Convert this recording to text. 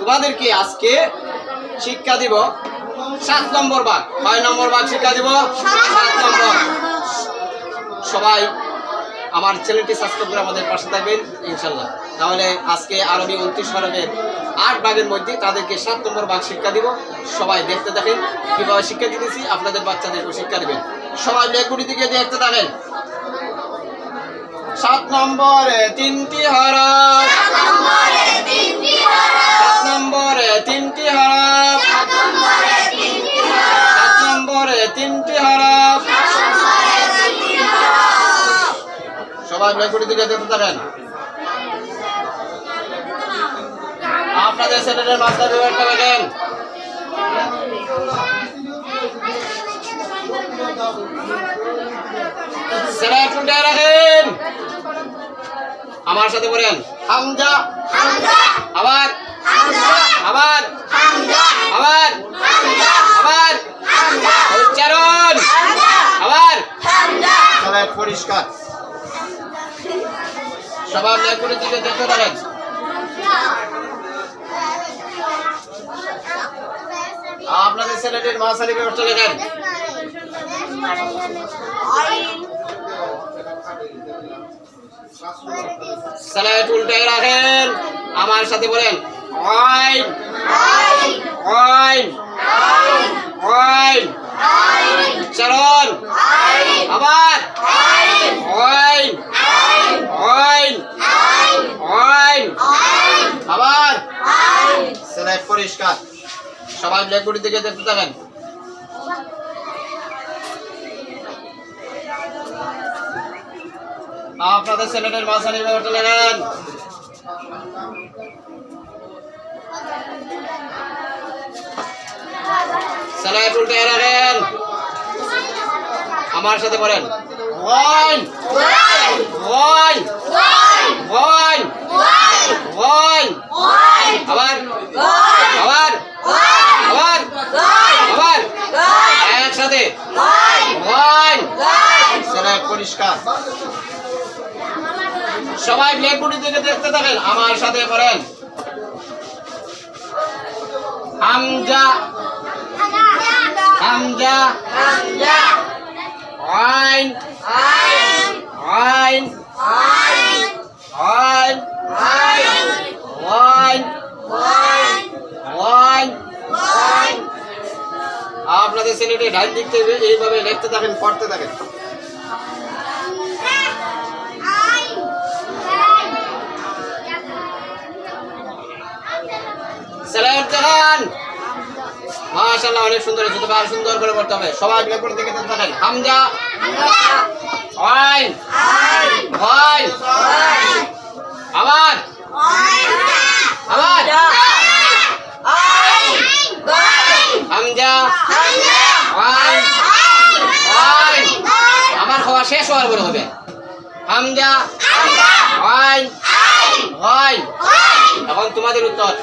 তোমাদেরকে আজকে শিক্ষা দিব 7 নম্বর ভাগ। 6 নম্বর ভাগ শিক্ষা দিব 7 নম্বর। সবাই আমার চ্যানেলটি সাবস্ক্রাইব করে আমাদের পাশে থাকবেন ইনশাআল্লাহ। তাহলে আজকে আরবি 29 হরফের 8 ভাগের মধ্যে তাদেরকে 7 নম্বর ভাগ শিক্ষা দিব। সবাই দেখতে থাকেন কিভাবে শিক্ষা দিতেছি, আপনাদের বাচ্চাদেরকে শিক্ষা দিবেন। সবাই ব্ল্যাকবোর্ডের দিকে দেখতে থাকেন। 7 নম্বরে 3টি হরফ, 7 নম্বরে 3টি হরফ, 7 নম্বরে 3টি হরফ, 7 নম্বরে 3টি হরফ। সবাই ব্ল্যাকবোর্ডের দিকে দেখতে থাকেন। আপনাদের ছেলেদের মাস্টার বিভাগটা দেখেন। সেলাইট উল্টে রাখেন। আমার সাথে বলেন হামজা, আবার আবার আবার আবার উচ্চারণ, আবার সেলাইট পরিষ্কার। সবাই ব্ল্যাকবোর্ডের দিকে দেখতে থাকেন। আপনাদের ছেলেটির মাসালি ব্যবস্থা লেখেন। সেলাইট উল্টে রাখেন। আমার সাথে বলেন আইন আইন আইন উচ্চারণ, আবার আইন আইন আইন আবার সেলাইট পরিষ্কার। সবাই ব্ল্যাকবোর্ডের দিকে দেখতে থাকেন। আপনাদের ছেলেদের মাঝারি ব্যবহারটা লেখেন। সেলাইট উল্টে রাখেন। আমার সাথে বলেন ওয়ান ওয়ান ওয়ান ওয়ান আবার আবার আবার আবার একসাথে ওয়ান সেলাইট পরিষ্কার। সবাই ব্ল্যাকবোর্ডের দিকে দেখতে থাকেন। আমার সাথে বলেন হামজা হামজা আইন আইন আইন ওয়ান ওয়ান। আপনাদের ছেলেটি ডাইন দিক থেকে এইভাবে লিখতে থাকেন, পড়তে থাকেন। সেলাইট দেখান। মাশাআল্লাহ, অনেক সুন্দর হয়েছে। তবে আরো সুন্দর করে পড়তে হবে। সবাই ব্ল্যাকবোর্ড দিকে দেখতে থাকেন। হামজা আইন আইন আবার আবার হামজা আইন আইন। আমার খাওয়া শেষ হওয়ার পরে হবে হামজা আইন আইন। এখন তোমাদের উত্তর।